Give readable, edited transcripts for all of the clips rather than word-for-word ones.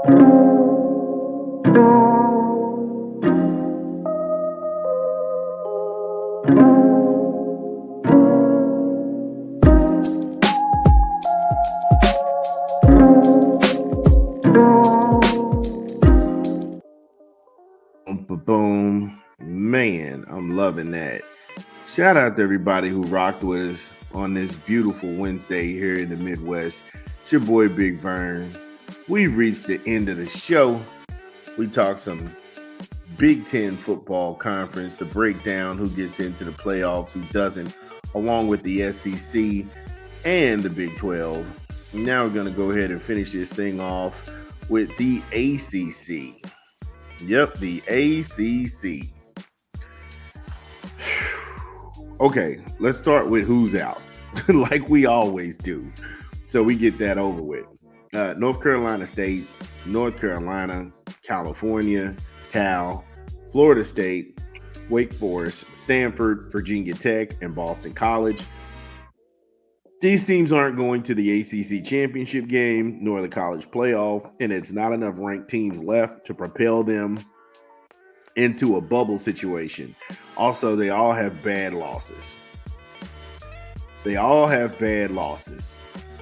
Boom. Man, I'm loving that. Shout out to everybody who rocked with us on this beautiful Wednesday here in the Midwest. It's your boy Big Vern. We've reached the end of the show. We talked some Big Ten football conference, the breakdown, who gets into the playoffs, who doesn't, along with the SEC and the Big 12. Now we're going to go ahead and finish this thing off with the ACC. Yep, the ACC. Okay, let's start with who's out, like we always do. So we get that over with. North Carolina State, North Carolina, California, Cal, Florida State, Wake Forest, Stanford, Virginia Tech, and Boston College. These teams aren't going to the ACC championship game nor the college playoff, and it's not enough ranked teams left to propel them into a bubble situation. Also, they all have bad losses.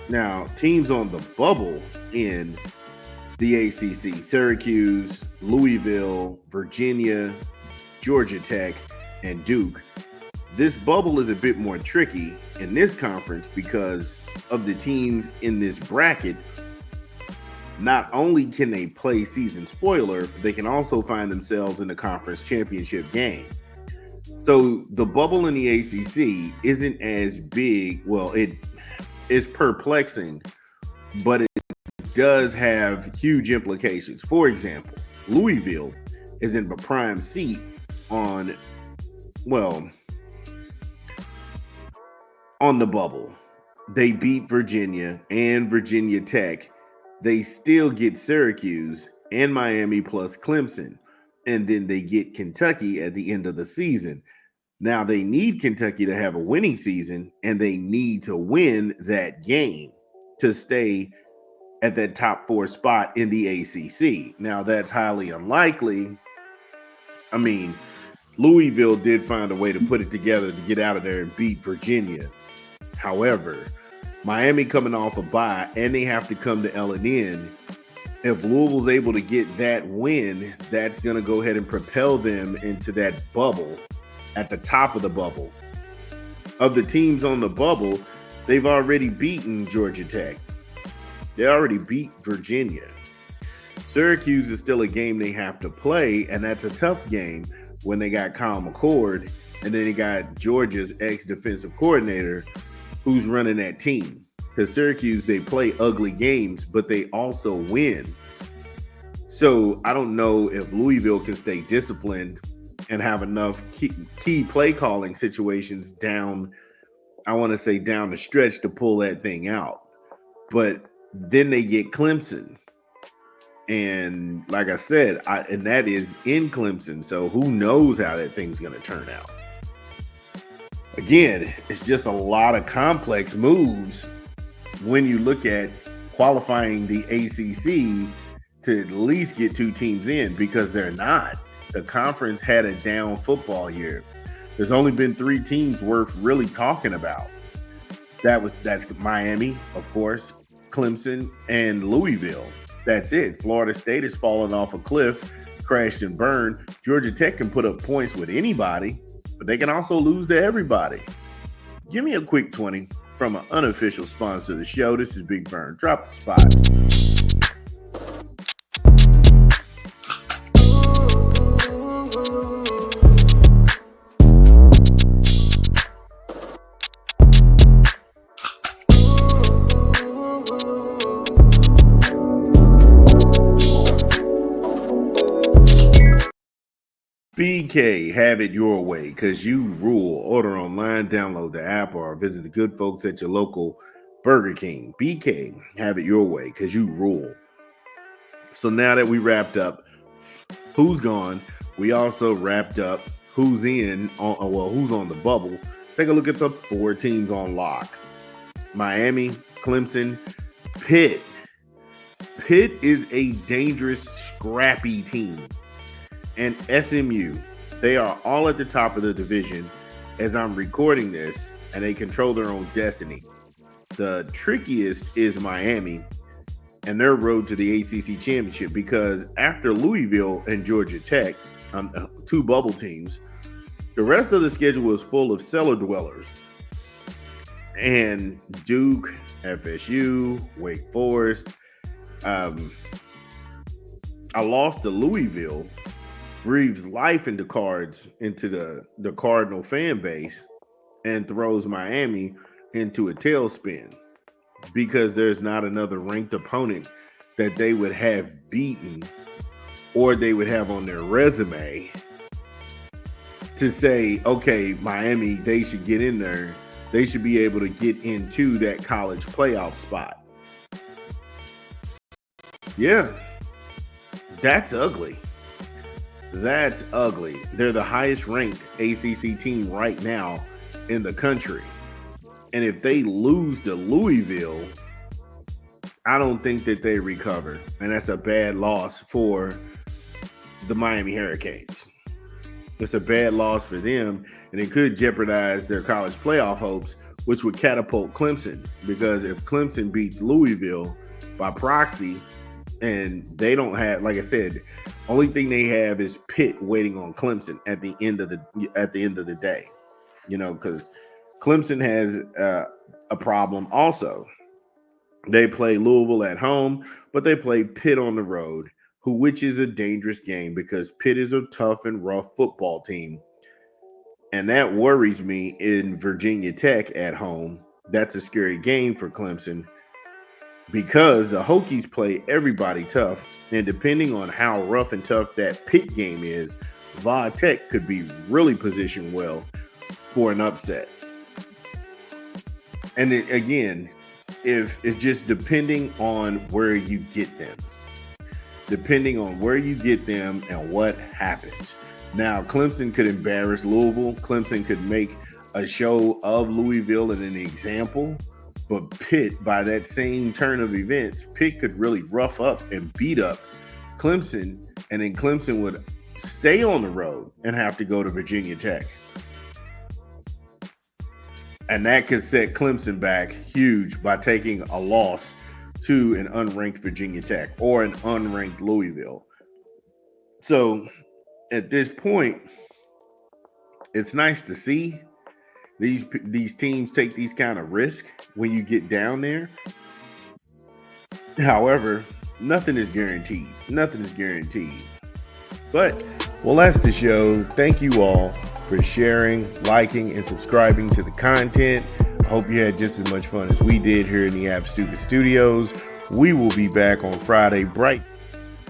Now, teams on the bubble in the ACC: Syracuse, Louisville, Virginia, Georgia Tech, and Duke. This bubble is a bit more tricky in this conference because of the teams in this bracket. Not only can they play season spoiler, but they can also find themselves in the conference championship game. So the bubble in the ACC isn't as big. Well, it is perplexing, but it does have huge implications. For example, Louisville is in a prime seat on the bubble. They beat Virginia and Virginia Tech. They still get Syracuse and Miami plus Clemson. And then they get Kentucky at the end of the season. Now they need Kentucky to have a winning season, and they need to win that game to stay at that top 4 spot in the ACC. Now that's highly unlikely. I mean, Louisville did find a way to put it together to get out of there and beat Virginia. However, Miami coming off a bye, and they have to come to L&N. If Louisville's able to get that win, that's going to go ahead and propel them into that bubble at the top of the bubble. Of the teams on the bubble, they've already beaten Georgia Tech. They already beat Virginia. Syracuse is still a game they have to play, and that's a tough game when they got Kyle McCord, and then they got Georgia's ex-defensive coordinator who's running that team. Because Syracuse, they play ugly games, but they also win. So I don't know if Louisville can stay disciplined and have enough key play calling situations down the stretch to pull that thing out. But then they get Clemson. And like I said, and that is in Clemson. So who knows how that thing's going to turn out. Again, it's just a lot of complex moves when you look at qualifying the ACC to at least get 2 teams in, because they're not. The conference had a down football year. There's only been 3 teams worth really talking about. That's Miami, of course, Clemson, and Louisville. That's it. Florida State has fallen off a cliff, crashed and burned. Georgia Tech can put up points with anybody, but they can also lose to everybody. Give me a quick 20 from an unofficial sponsor of the show. This is Big Vern. Drop the spot. BK, have it your way, because you rule. Order online, download the app, or visit the good folks at your local Burger King. BK, have it your way, because you rule. So now that we wrapped up who's gone, we also wrapped up who's who's on the bubble. Take a look at the 4 teams on lock. Miami, Clemson, Pitt. Pitt is a dangerous, scrappy team. And SMU, they are all at the top of the division as I'm recording this, and they control their own destiny. The trickiest is Miami and their road to the ACC championship, because after Louisville and Georgia Tech, two bubble teams, the rest of the schedule is full of cellar dwellers. And Duke, FSU, Wake Forest. A loss to Louisville breathes life into the Cardinal fan base and throws Miami into a tailspin, because there's not another ranked opponent that they would have beaten or they would have on their resume to say, okay, Miami, they should get in there. They should be able to get into that college playoff spot. Yeah, that's ugly. That's ugly. They're the highest ranked ACC team right now in the country. And if they lose to Louisville, I don't think that they recover. And that's a bad loss for the Miami Hurricanes. It's a bad loss for them, and it could jeopardize their college playoff hopes, which would catapult Clemson. Because if Clemson beats Louisville by proxy, and they don't have, like I said, only thing they have is Pitt waiting on Clemson at the end of the day. You know, because Clemson has a problem also. They play Louisville at home, but they play Pitt on the road, which is a dangerous game because Pitt is a tough and rough football team. And that worries me in Virginia Tech at home. That's a scary game for Clemson because the Hokies play everybody tough. And depending on how rough and tough that Pitt game is, Va Tech could be really positioned well for an upset. And again, if it's just depending on where you get them. Depending on where you get them and what happens. Now, Clemson could embarrass Louisville. Clemson could make a show of Louisville and an example. But Pitt, by that same turn of events, Pitt could really rough up and beat up Clemson. And then Clemson would stay on the road and have to go to Virginia Tech. And that could set Clemson back huge by taking a loss to an unranked Virginia Tech or an unranked Louisville. So at this point, it's nice to see these teams take these kind of risks when you get down there. However, nothing is guaranteed. Nothing is guaranteed. But, well, that's the show. Thank you all for sharing, liking, and subscribing to the content. I hope you had just as much fun as we did here in the App Stupid Studios. We will be back on Friday bright